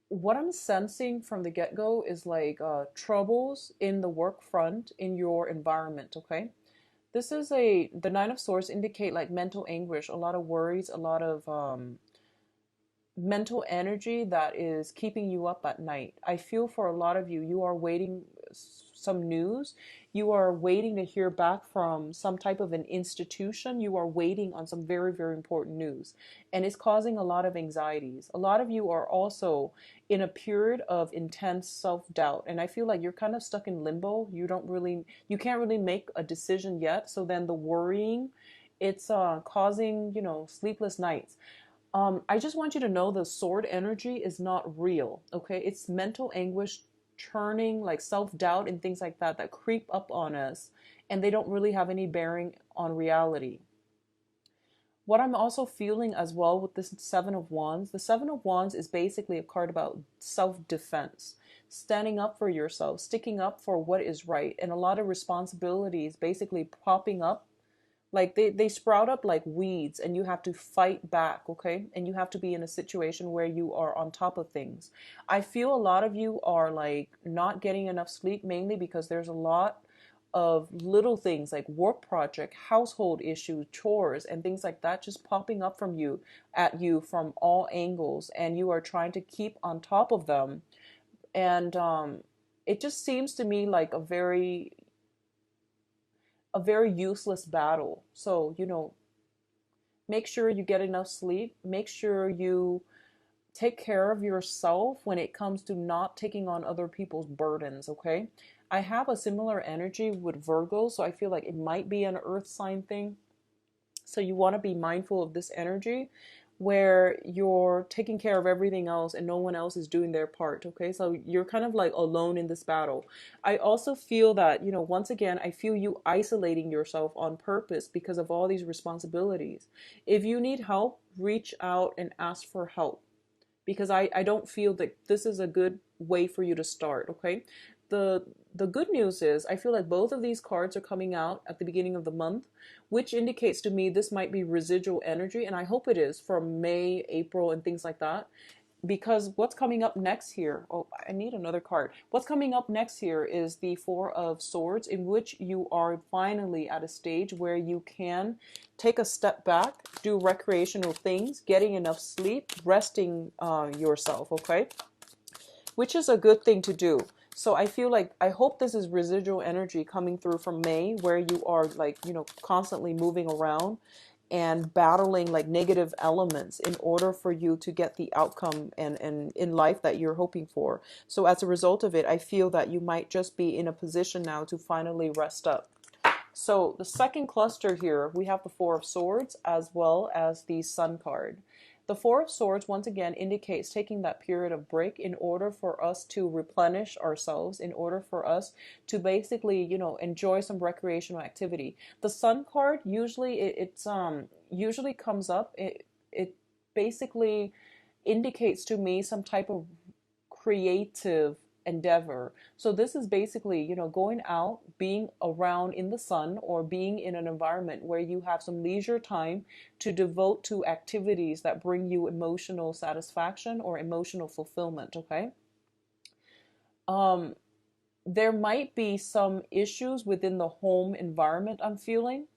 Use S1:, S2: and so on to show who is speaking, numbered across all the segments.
S1: what I'm sensing from the get-go is like troubles in the work front in your environment, okay? This is the Nine of Swords indicate like mental anguish, a lot of worries, a lot of mental energy that is keeping you up at night. I feel for a lot of you, you are waiting some news. You are waiting to hear back from some type of an institution. You are waiting on some very, very important news. And it's causing a lot of anxieties. A lot of you are also in a period of intense self-doubt. And I feel like you're kind of stuck in limbo. You can't really make a decision yet. So then the worrying, it's causing, sleepless nights. I just want you to know the sword energy is not real, okay? It's mental anguish, churning, like self doubt and things like that creep up on us, and they don't really have any bearing on reality. What I'm also feeling as well with this Seven of Wands, the Seven of Wands is basically a card about self defense, standing up for yourself, sticking up for what is right, and a lot of responsibilities basically popping up like they sprout up like weeds and you have to fight back, okay? And you have to be in a situation where you are on top of things. I feel a lot of you are like not getting enough sleep, mainly because there's a lot of little things like work project, household issues, chores, and things like that just popping up from you at you from all angles, and you are trying to keep on top of them. And it just seems to me like a very useless battle. So, make sure you get enough sleep. Make sure you take care of yourself when it comes to not taking on other people's burdens, okay? I have a similar energy with Virgo, so I feel like it might be an earth sign thing. So you want to be mindful of this energy where you're taking care of everything else and no one else is doing their part. Okay. So you're kind of like alone in this battle. I also feel that, once again, I feel you isolating yourself on purpose because of all these responsibilities. If you need help, reach out and ask for help because I don't feel that this is a good way for you to start, okay? The good news is I feel like both of these cards are coming out at the beginning of the month, which indicates to me this might be residual energy, and I hope it is from May, April, and things like that. Because what's coming up next here, oh, I need another card. What's coming up next here is the Four of Swords, in which you are finally at a stage where you can take a step back, do recreational things, getting enough sleep, resting yourself, okay? Which is a good thing to do. So I feel like I hope this is residual energy coming through from May, where you are like, constantly moving around and battling like negative elements in order for you to get the outcome and in life that you're hoping for. So as a result of it, I feel that you might just be in a position now to finally rest up. So the second cluster here, we have the Four of Swords as well as the Sun card. The Four of Swords, once again, indicates taking that period of break in order for us to replenish ourselves, in order for us to basically, enjoy some recreational activity. The Sun card, usually it's usually comes up, it basically indicates to me some type of creative endeavor. So this is basically, going out, being around in the sun, or being in an environment where you have some leisure time to devote to activities that bring you emotional satisfaction or emotional fulfillment, okay? Um, there might be some issues within the home environment I'm feeling,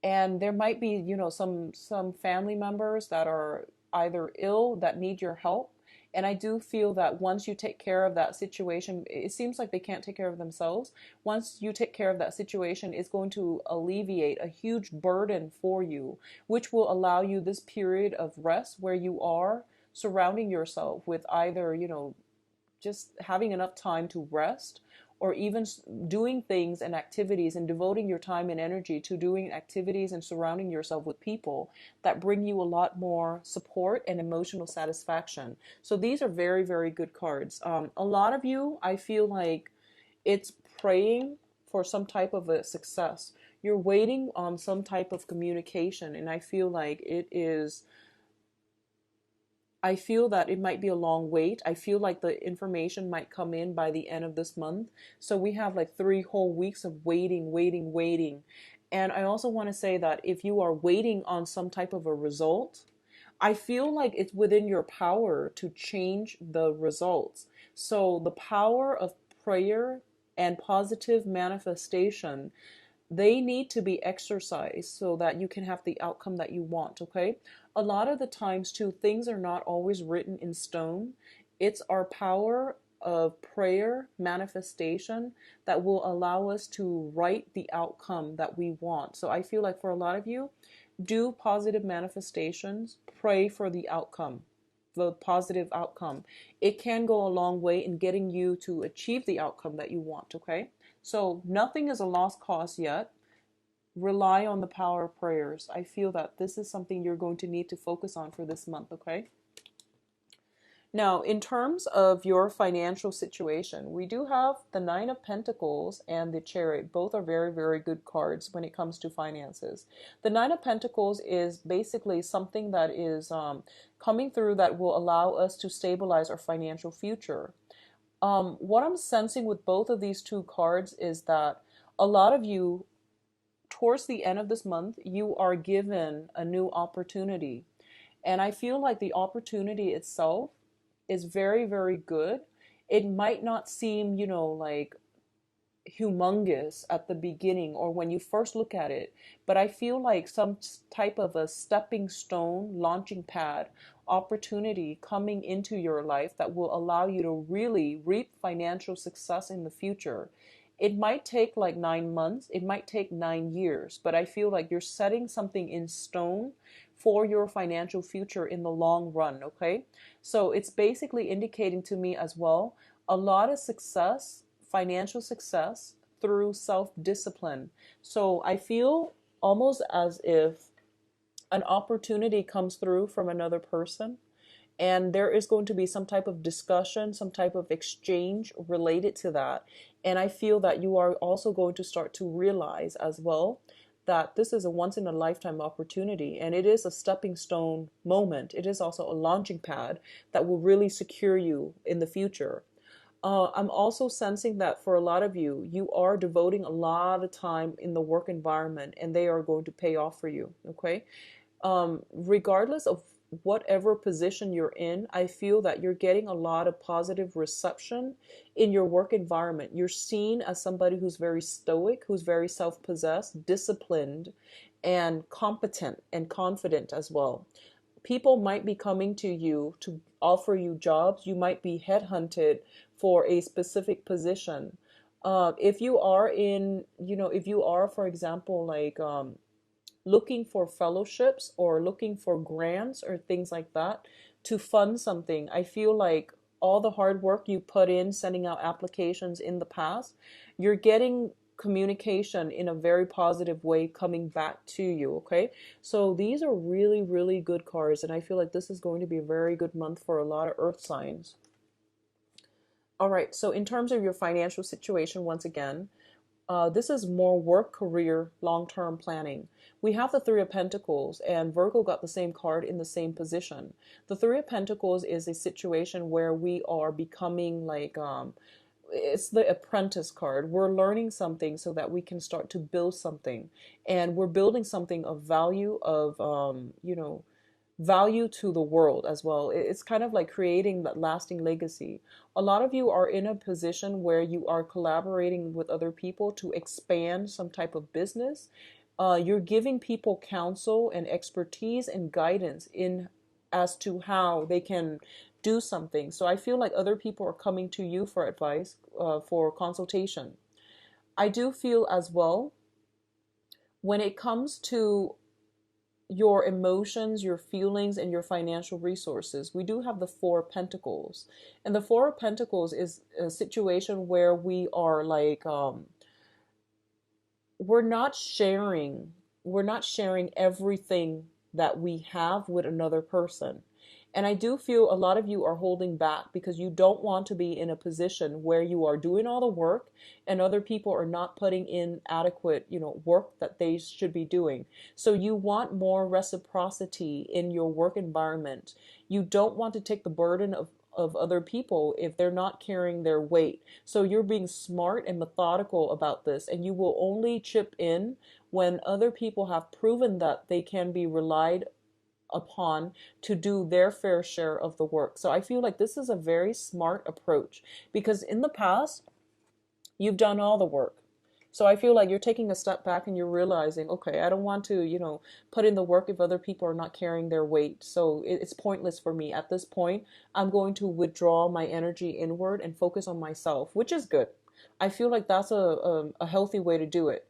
S1: and there might be, some family members that are either ill that need your help. And I do feel that once you take care of that situation, it seems like they can't take care of themselves. Once you take care of that situation, it's going to alleviate a huge burden for you, which will allow you this period of rest where you are surrounding yourself with either, just having enough time to rest, or even doing things and activities and devoting your time and energy to doing activities and surrounding yourself with people that bring you a lot more support and emotional satisfaction. So these are very, very good cards. A lot of you, I feel like it's praying for some type of a success. You're waiting on some type of communication, and I feel that it might be a long wait. I feel like the information might come in by the end of this month. So we have like 3 whole weeks of waiting, waiting, waiting. And I also want to say that if you are waiting on some type of a result, I feel like it's within your power to change the results. So the power of prayer and positive manifestation, they need to be exercised so that you can have the outcome that you want, okay? A lot of the times too, things are not always written in stone. It's our power of prayer manifestation that will allow us to write the outcome that we want. So I feel like for a lot of you, do positive manifestations, pray for the outcome, the positive outcome. It can go a long way in getting you to achieve the outcome that you want, okay? So nothing is a lost cause yet. Rely on the power of prayers. I feel that this is something you're going to need to focus on for this month, okay? Now, in terms of your financial situation, we do have the Nine of Pentacles and the Chariot. Both are very, very good cards when it comes to finances. The Nine of Pentacles is basically something that is coming through that will allow us to stabilize our financial future. What I'm sensing with both of these two cards is that a lot of you, towards the end of this month, you are given a new opportunity. And I feel like the opportunity itself is very, very good. It might not seem, like humongous at the beginning or when you first look at it, but I feel like some type of a stepping stone, launching pad opportunity coming into your life that will allow you to really reap financial success in the future. It might take like 9 months, it might take 9 years, but I feel like you're setting something in stone for your financial future in the long run, okay? So it's basically indicating to me as well a lot of success, financial success through self-discipline. So I feel almost as if an opportunity comes through from another person and there is going to be some type of discussion, some type of exchange related to that. And I feel that you are also going to start to realize as well that this is a once in a lifetime opportunity and it is a stepping stone moment. It is also a launching pad that will really secure you in the future. I'm also sensing that for a lot of you, you are devoting a lot of time in the work environment and they are going to pay off for you, okay? Regardless of whatever position you're in, I feel that you're getting a lot of positive reception in your work environment. You're seen as somebody who's very stoic, who's very self-possessed, disciplined, and competent and confident as well. People might be coming to you to offer you jobs. You might be headhunted for a specific position. If you are if you are, for example, like looking for fellowships or looking for grants or things like that to fund something, I feel like all the hard work you put in sending out applications in the past, you're getting communication in a very positive way coming back to you, okay? So these are really, really good cards, and I feel like this is going to be a very good month for a lot of earth signs. All right, so in terms of your financial situation, once again, this is more work, career, long-term planning. We have the Three of Pentacles, and Virgo got the same card in the same position. The Three of Pentacles is a situation where we are becoming like, it's the apprentice card. We're learning something so that we can start to build something. And we're building something of value, of, value to the world as well. It's kind of like creating that lasting legacy. A lot of you are in a position where you are collaborating with other people to expand some type of business. You're giving people counsel and expertise and guidance in as to how they can do something. So I feel like other people are coming to you for advice, for consultation. I do feel as well when it comes to your emotions, your feelings, and your financial resources, we do have the Four of Pentacles. And the Four of Pentacles is a situation where we are like, we're not sharing everything that we have with another person. And I do feel a lot of you are holding back because you don't want to be in a position where you are doing all the work and other people are not putting in adequate, work that they should be doing. So you want more reciprocity in your work environment. You don't want to take the burden of other people if they're not carrying their weight. So you're being smart and methodical about this, and you will only chip in when other people have proven that they can be relied upon to do their fair share of the work. So I feel like this is a very smart approach, because in the past, you've done all the work. So I feel like you're taking a step back and you're realizing, okay, I don't want to, put in the work if other people are not carrying their weight. So it's pointless for me. At this point, I'm going to withdraw my energy inward and focus on myself, which is good. I feel like that's a healthy way to do it.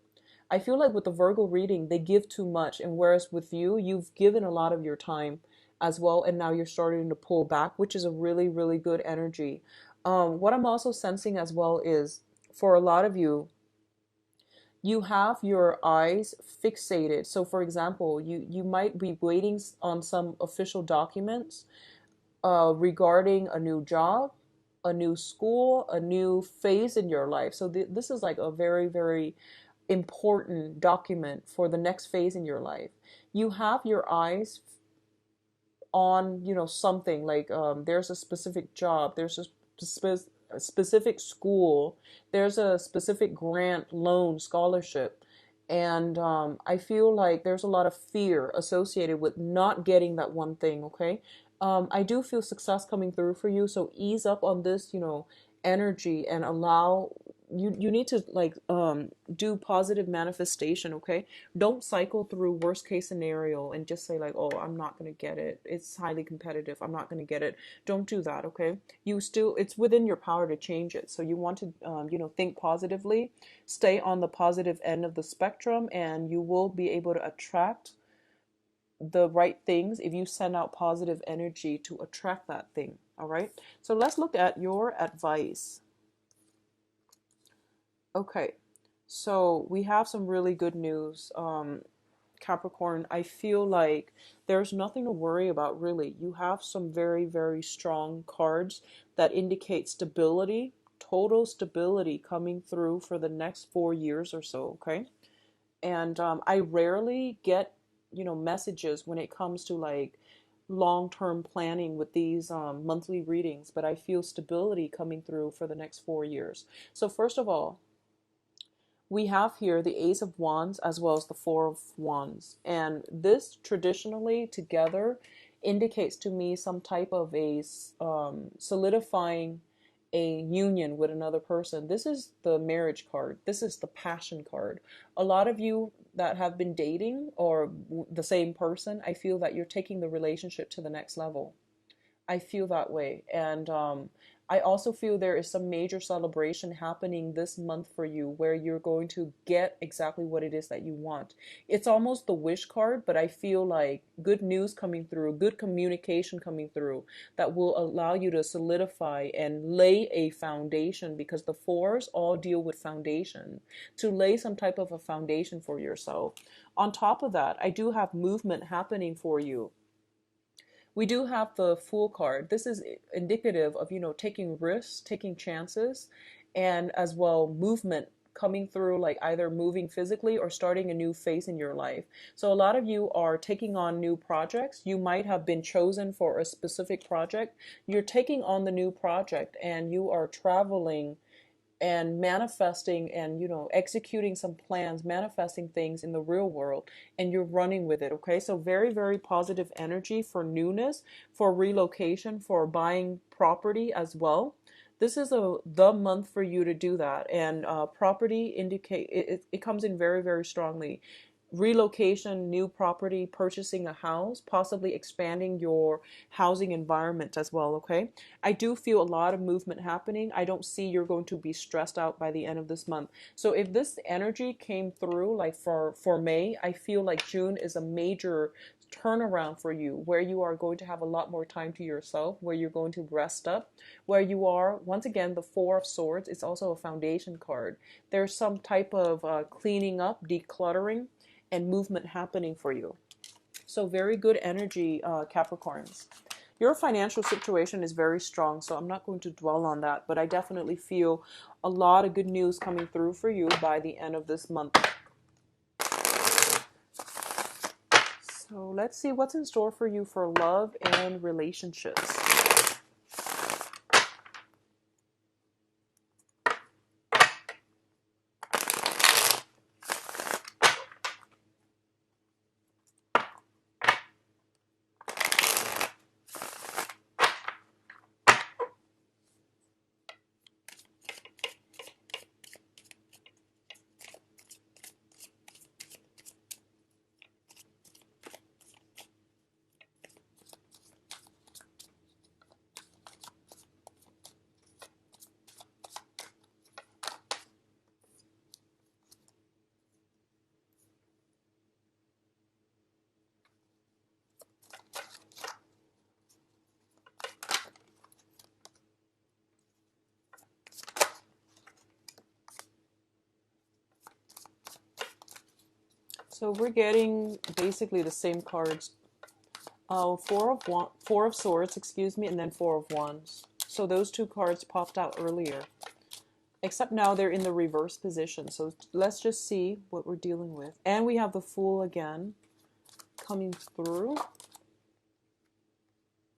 S1: I feel like with the Virgo reading, they give too much. And whereas with you, you've given a lot of your time as well. And now you're starting to pull back, which is a really, really good energy. What I'm also sensing as well is, for a lot of you, you have your eyes fixated. So for example, you might be waiting on some official documents regarding a new job, a new school, a new phase in your life. So this is like a very, very important document for the next phase in your life. You have your eyes on, something like, there's a specific job, there's a specific school, there's a specific grant, loan, scholarship. And I feel like there's a lot of fear associated with not getting that one thing, okay? I do feel success coming through for you, so ease up on this, energy, and allow you need to like do positive manifestation, okay? Don't cycle through worst case scenario and just say like, oh, I'm not going to get it, it's highly competitive, I'm not going to get it. Don't do that, okay? It's within your power to change it. So you want to think positively, stay on the positive end of the spectrum, and you will be able to attract the right things if you send out positive energy to attract that thing. All right, so let's look at your advice. Okay, so we have some really good news, Capricorn. I feel like there's nothing to worry about, really. You have some very, very strong cards that indicate stability, total stability coming through for the next 4 years or so, okay? And I rarely get, messages when it comes to like long-term planning with these monthly readings, but I feel stability coming through for the next 4 years. So first of all, we have here the Ace of Wands as well as the Four of Wands. And this traditionally together indicates to me some type of a solidifying a union with another person. This is the marriage card. This is the passion card. A lot of you that have been dating or the same person, I feel that you're taking the relationship to the next level. I feel that way. And I also feel there is some major celebration happening this month for you where you're going to get exactly what it is that you want. It's almost the wish card, but I feel like good news coming through, good communication coming through that will allow you to solidify and lay a foundation, because the fours all deal with foundation, to lay some type of a foundation for yourself. On top of that, I do have movement happening for you. We do have the Fool card. This is indicative of, taking risks, taking chances, and as well movement coming through, like either moving physically or starting a new phase in your life. So a lot of you are taking on new projects. You might have been chosen for a specific project. You're taking on the new project and you are traveling and manifesting and executing some plans, manifesting things in the real world, and you're running with it. Okay, so very, very positive energy for newness, for relocation, for buying property as well. This is the month for you to do that. And property indicate it comes in very, very strongly. Relocation, new property, purchasing a house, possibly expanding your housing environment as well, okay? I do feel a lot of movement happening. I don't see you're going to be stressed out by the end of this month. So if this energy came through like for May, I feel like June is a major turnaround for you, where you are going to have a lot more time to yourself, where you're going to rest up, where you are, once again, the Four of Swords. It's also a foundation card. There's some type of cleaning up, decluttering, and movement happening for you. So very good energy, Capricorns. Your financial situation is very strong, so I'm not going to dwell on that, but I definitely feel a lot of good news coming through for you by the end of this month. So let's see what's in store for you for love and relationships. So we're getting basically the same cards. Four of Swords, excuse me, and then Four of Wands. So those two cards popped out earlier. Except now they're in the reverse position. So let's just see what we're dealing with. And we have the Fool again coming through.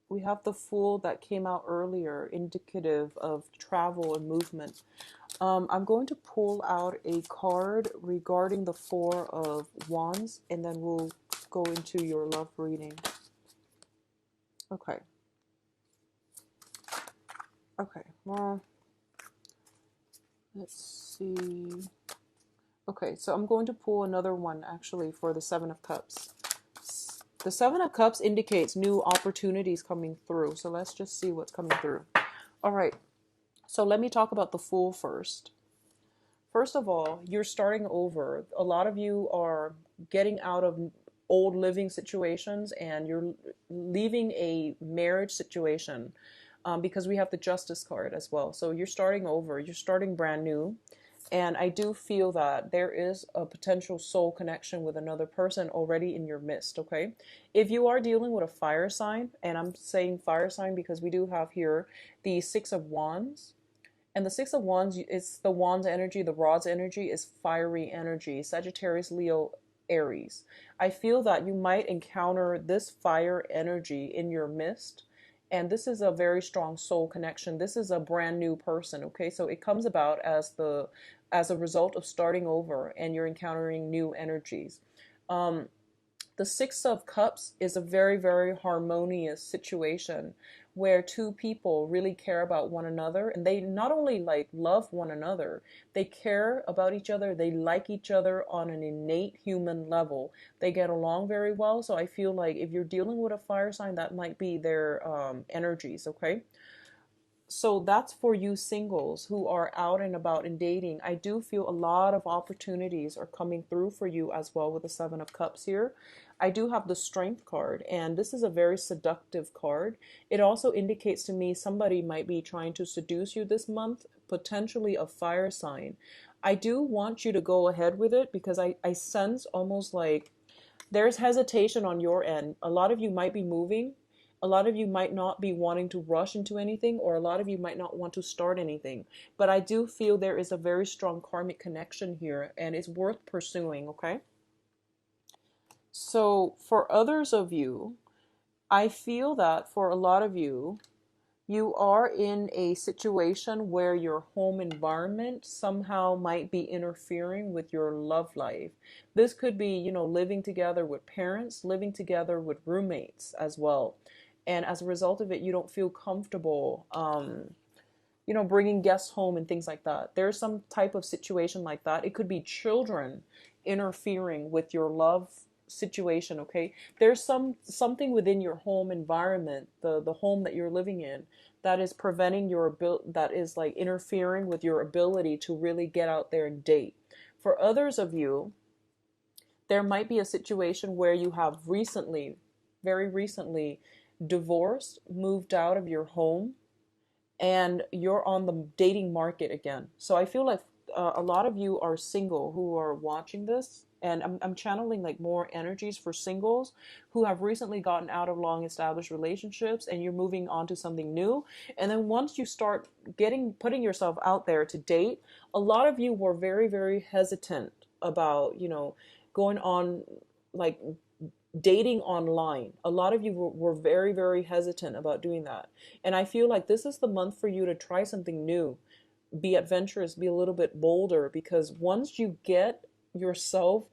S1: We have the Fool that came out earlier, indicative of travel and movement. I'm going to pull out a card regarding the Four of Wands, and then we'll go into your love reading. Okay. Okay, well, let's see. Okay, so I'm going to pull another one actually for the Seven of Cups. The Seven of Cups indicates new opportunities coming through. So let's just see what's coming through. All right, so let me talk about the Fool first. First of all, you're starting over. A lot of you are getting out of old living situations and you're leaving a marriage situation because we have the Justice card as well. So you're starting over. You're starting brand new. And I do feel that there is a potential soul connection with another person already in your midst, okay? If you are dealing with a fire sign, and I'm saying fire sign because we do have here the Six of Wands. And the Six of Wands is the Wands energy, the Rod's energy is fiery energy, Sagittarius, Leo, Aries. I feel that you might encounter this fire energy in your midst. And this is a very strong soul connection. This is a brand new person, okay? So it comes about as a result of starting over and you're encountering new energies. The Six of Cups is a very, very harmonious situation where two people really care about one another, and they not only like love one another, they care about each other, they like each other on an innate human level. They get along very well. So I feel like if you're dealing with a fire sign, that might be their energies, okay? So that's for you singles who are out and about and dating. I do feel a lot of opportunities are coming through for you as well with the Seven of Cups here. I do have the Strength card, and this is a very seductive card. It also indicates to me somebody might be trying to seduce you this month, potentially a fire sign. I do want you to go ahead with it because I sense almost like there's hesitation on your end. A lot of you might be moving. A lot of you might not be wanting to rush into anything, or a lot of you might not want to start anything. But I do feel there is a very strong karmic connection here, and it's worth pursuing, okay? So for others of you, I feel that for a lot of you, you are in a situation where your home environment somehow might be interfering with your love life. This could be, living together with parents, living together with roommates as well. And as a result of it, you don't feel comfortable, bringing guests home and things like that. There's some type of situation like that. It could be children interfering with your love situation, okay? There's something within your home environment, the home that you're living in, that is preventing that is like interfering with your ability to really get out there and date. For others of you, there might be a situation where you have very recently, divorced, moved out of your home, and you're on the dating market again. So I feel like a lot of you are single who are watching this, and I'm channeling like more energies for singles who have recently gotten out of long established relationships, and you're moving on to something new. And then once you start putting yourself out there to date, a lot of you were very, very hesitant about, going on like dating online. A lot of you were very, very hesitant about doing that. And I feel like this is the month for you to try something new, be adventurous, be a little bit bolder, because once you get yourself,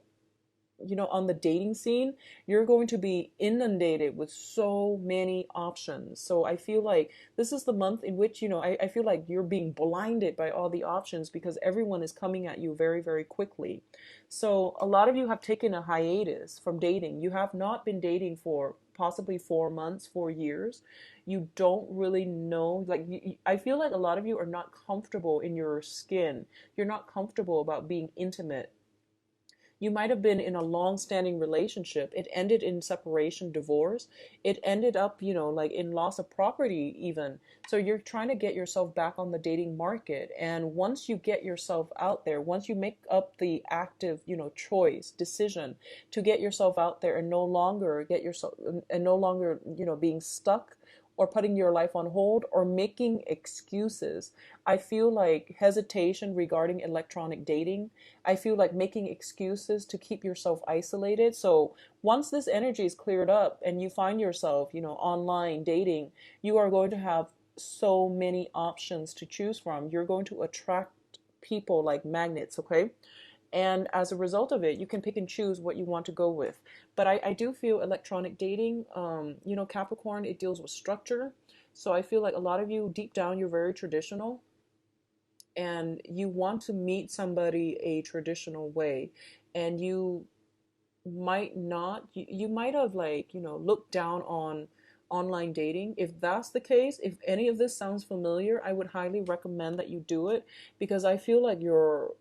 S1: on the dating scene, you're going to be inundated with so many options. So I feel like this is the month in which, I feel like you're being blinded by all the options because everyone is coming at you very, very quickly. So a lot of you have taken a hiatus from dating. You have not been dating for possibly 4 months, 4 years. You don't really know, I feel like a lot of you are not comfortable in your skin. You're not comfortable about being intimate. You might have been in a long-standing relationship. It ended in separation, divorce. It ended up, like in loss of property even. So you're trying to get yourself back on the dating market. And once you get yourself out there, once you make up the active, choice, decision to get yourself out there and no longer being stuck or putting your life on hold or making excuses. I feel like hesitation regarding electronic dating. I feel like making excuses to keep yourself isolated. So once this energy is cleared up and you find yourself, online dating, you are going to have so many options to choose from. You're going to attract people like magnets, okay? And as a result of it, you can pick and choose what you want to go with. But I do feel electronic dating, Capricorn, it deals with structure. So I feel like a lot of you deep down, you're very traditional and you want to meet somebody a traditional way. And you might not, you might have looked down on online dating. If that's the case, if any of this sounds familiar, I would highly recommend that you do it because I feel like your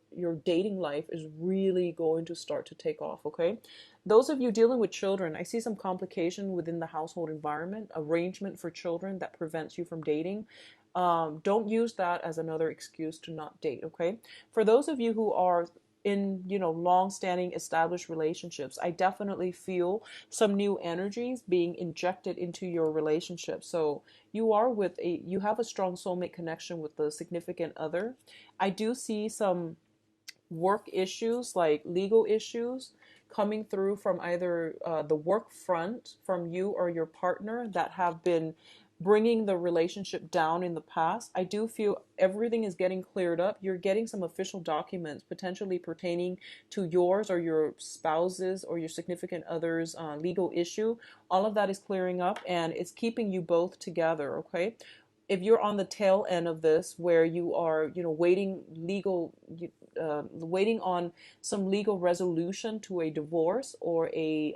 S1: dating life is really going to start to take off, okay? Those of you dealing with children, I see some complication within the household environment, arrangement for children that prevents you from dating. Don't use that as another excuse to not date, okay? For those of you who are in long-standing established relationships, I definitely feel some new energies being injected into your relationship. So you have a strong soulmate connection with the significant other. I do see some work issues, like legal issues, coming through from either the work front from you or your partner that have been bringing the relationship down in the past. I do feel everything is getting cleared up. You're getting some official documents potentially pertaining to yours or your spouse's or your significant other's legal issue. All of that is clearing up and it's keeping you both together, okay? If you're on the tail end of this where you are waiting on some legal resolution to a divorce or a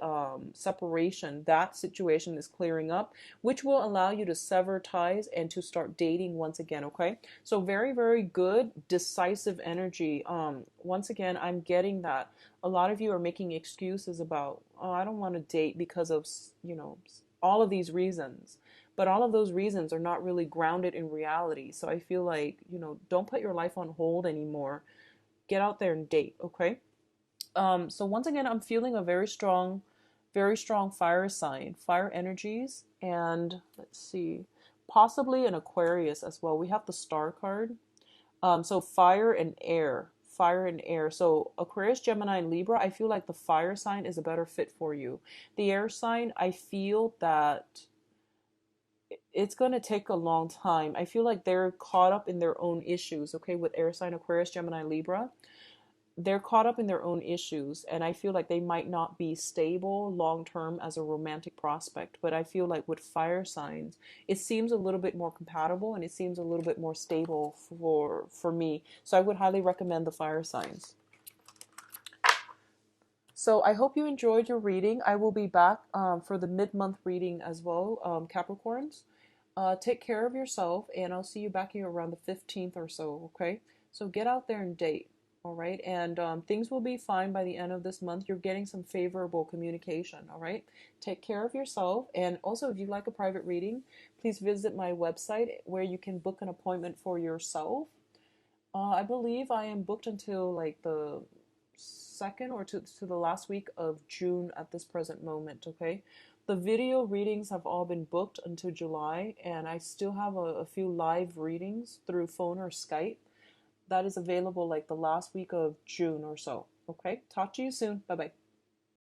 S1: separation, that situation is clearing up, which will allow you to sever ties and to start dating once again, okay? So very, very good decisive energy. Once again, I'm getting that a lot of you are making excuses about, oh, I don't want to date because of all of these reasons. But all of those reasons are not really grounded in reality. So I feel like, don't put your life on hold anymore. Get out there and date, okay? So once again, I'm feeling a very strong fire sign, fire energies, and let's see, possibly an Aquarius as well. We have the star card. So fire and air. Fire and air. So Aquarius, Gemini, and Libra, I feel like the fire sign is a better fit for you. The air sign, I feel that it's going to take a long time. I feel like they're caught up in their own issues, okay, with air sign Aquarius, Gemini, Libra. They're caught up in their own issues, and I feel like they might not be stable long term as a romantic prospect. But I feel like with fire signs, it seems a little bit more compatible and it seems a little bit more stable for me. So I would highly recommend the fire signs. So I hope you enjoyed your reading. I will be back for the mid-month reading as well, Capricorns. Take care of yourself, and I'll see you back here around the 15th or so, okay? So get out there and date, all right? And things will be fine by the end of this month. You're getting some favorable communication, all right? Take care of yourself. And also, if you'd like a private reading, please visit my website where you can book an appointment for yourself. I believe I am booked until like the second or to the last week of June at this present moment, okay? The video readings have all been booked until July, and I still have a few live readings through phone or Skype that is available like the last week of June or so, okay? Talk to you soon. Bye-bye.